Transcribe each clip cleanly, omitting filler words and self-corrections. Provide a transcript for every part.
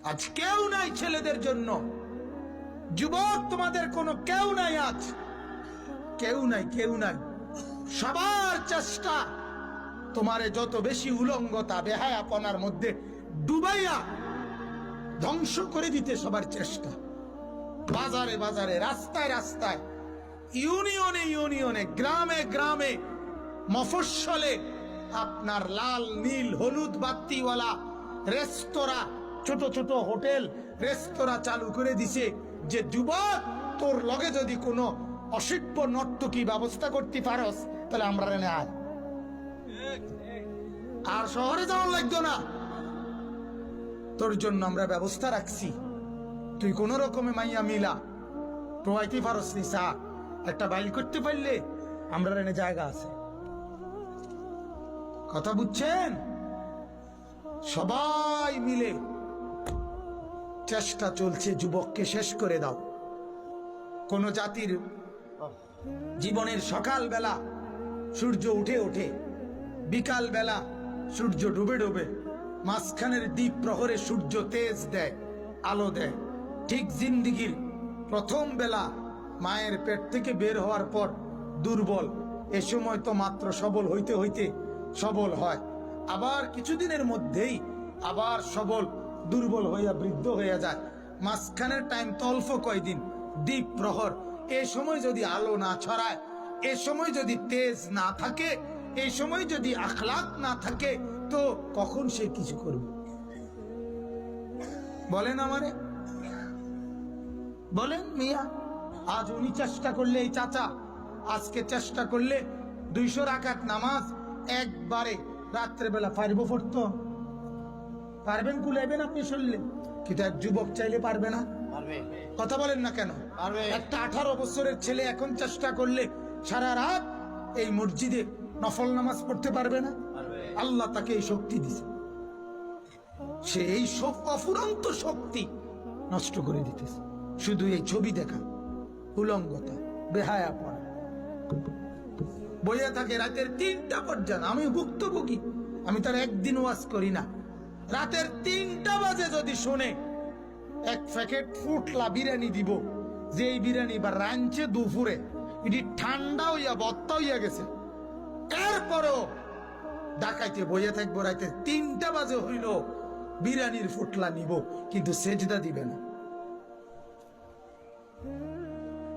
আজ কেউ নাই ছেলেদের জন্য। যুবক, তোমাদের কোনো কেউ নাই, আজ কেউ নাই, কেউ নাই। সবার চেষ্টা তোমারে যত বেশি উলঙ্গতা বেহায়াপনার মধ্যে ডুবাইয়া ধ্বংস করে দিতে সবার চেষ্টা। বাজারে বাজারে, রাস্তায় রাস্তায়, ইউনিয়নে ইউনিয়নে, গ্রামে গ্রামে, মফস্বলে আপনার লাল নীল হলুদ বাতিওয়ালা রেস্তোরাঁ, ছোট ছোট হোটেল রেস্তোরাঁ চালু করে দিছে যে যুবক, তোর লগে যদি কোনো অসভ্য নর্তকী ব্যবস্থা করতে পারস তাহলে আমরা রেনে আয়, আর শহরে যাওয়ার লাগতো না, তোর জন্য আমরা ব্যবস্থা রাখছি। তুই কোন রকমে মাইয়া মিলা প্রবাইতে পারস নি, চা একটা বাইল করতে পারলে আমরা রেনে জায়গা আছে। কথা বুঝছেন? সবাই মিলে চেষ্টা চলছে যুবককে শেষ করে দাও। কোন জাতির জীবনের সকাল বেলা সূর্য উঠে ওঠে, বিকাল বেলা সূর্য ডুবে ডুবে, মাঝখানের দ্বীপ প্রহরে সূর্য তেজ দেয়, আলো দেয়। ঠিক জিন্দিগির প্রথম বেলা মায়ের পেট থেকে বের হওয়ার পর দুর্বল, এ সময় তো মাত্র সবল হইতে হইতে সবল হয়, আবার কিছুদিনের মধ্যেই আবার সবল দুর্বল হইয়া বৃদ্ধ হইয়া যায়। মাঝখানের টাইম তো অল্প কয়দিন, দ্বীপ প্রহর। এ সময় যদি আলো না ছড়ায়, এ সময় যদি তেজ না থাকে, এই সময় যদি আখলাক না থাকে, তো কখন সে কিছু করবে? বলেন আমারে, বলেন মিয়া। আজ উনি চেষ্টা করলে, এই চাচা আজকে চেষ্টা করলে 200 রাকাত নামাজ একবারে রাত্রেবেলা পারবো পড়তো? পারবেন? কুলাইবেন আপনি শুনলে? কিন্তু এক যুবক চাইলে পারবে না? কথা বলেন না কেন? একটা 18 বছরের ছেলে এখন চেষ্টা করলে সারা রাত এই মসজিদে নফল নামাজ পড়তে পারবে না? আল্লাহ তাকে এই শক্তি দিছে, সে এই অফুরন্ত শক্তি নষ্ট করে দিতেছে শুধু এই ছবি দেখা, উলঙ্গতা, বেহায়াপনা। বইয়া থাকে রাতের 3টা পর্যন্ত। আমি ভুক্তভোগী, আমি তার একদিন ওয়াজ করি না। রাতের 3টা বাজে যদি শোনে এক প্যাকেট ফুটলা বিরিয়ানি দিব, যে এই বিরিয়ানি বা রাঞ্চে দুপুরে এটি ঠান্ডা হইয়া বত্তা হইয়া গেছে, এরপরেও ডাকাইতে বইয়া থাকবো। রাতে 3টা বাজে হইল বিরিয়ানির ফুটলা নিব, কিন্তু সেজদা দিবে না।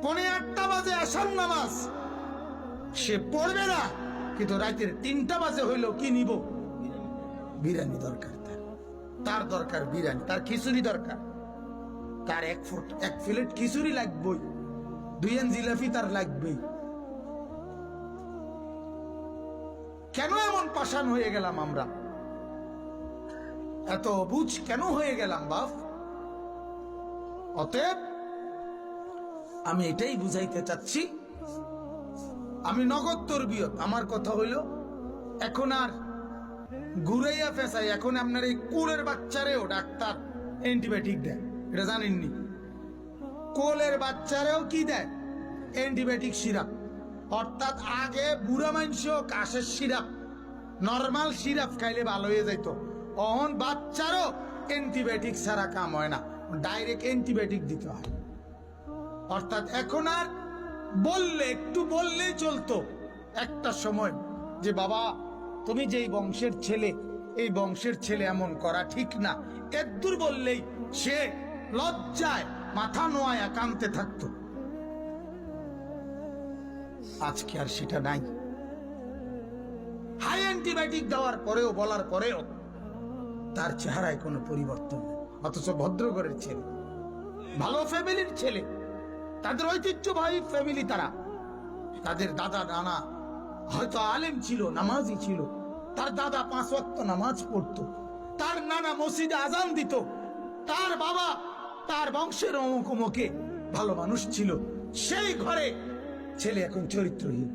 7:45 বাজে আসার নামাজ সে পড়বে না, কিন্তু রাতের 3টা বাজে হইল কি নিব? বিরিয়ানি দরকার। তার দরকার বিরিয়ানি, তার খিচুড়ি দরকার, তার এক প্লেট খিচুড়ি লাগবেই, 2 জিলাপি তার লাগবেই। কেন এমন পাষাণ হয়ে গেলাম আমরা? এত অবুঝ কেন হয়ে গেলাম বাপ? অতএব আমি এটাই বুঝাইতে চাচ্ছি, আমি নগদ তরবিয়ত। আমার কথা হইল, এখন আর ঘুরাইয়া ফেসাই, এখন আপনার এই কোলের বাচ্চারেও ডাক্তার অ্যান্টিবায়োটিক দেয়, এটা জানেননি? কোলের বাচ্চারেও কি দেয়? Antibiotic syrup. অর্থাৎ আগে বুড়া মানুষও কাশের সিরাপ, নর্মাল সিরাপ খাইলে ভালো হয়ে যাইতো, অহন বাচ্চারও অ্যান্টিবায়োটিক ছাড়া কাম হয় না, ডাইরেক্ট অ্যান্টিবায়োটিক দিতে হয়। অর্থাৎ এখন আর বললে, একটু বললেই চলতো একটা সময় যে বাবা তুমি যেই বংশের ছেলে, এই বংশের ছেলে এমন করা ঠিক না, এদ্দুর বললেই সে লজ্জায় মাথা নোয়ায়া কাঁদতে থাকতো। আজকে আর সেটা নাই। হাই অ্যান্টিবায়োটিক দেওয়ার পরেও, বলার পরেও তার চেহারায় কোনো পরিবর্তন নেই, অথচ ভদ্র ঘরের ছেলে, ভালো ফ্যামিলির ছেলে, তাদের ঐতিহ্যবাহী ফ্যামিলি, তারা, তাদের দাদা নানা হয়তো আলেম ছিল, নামাজি ছিল, তার দাদা 5 ওয়াক্ত নামাজ পড়তো, তার নানা মসজিদে আজান দিত, তার বাবা তার বংশের অমুক অমুকে ভালো মানুষ ছিল। সেই ঘরে ছেলে এখন চরিত্রহীন।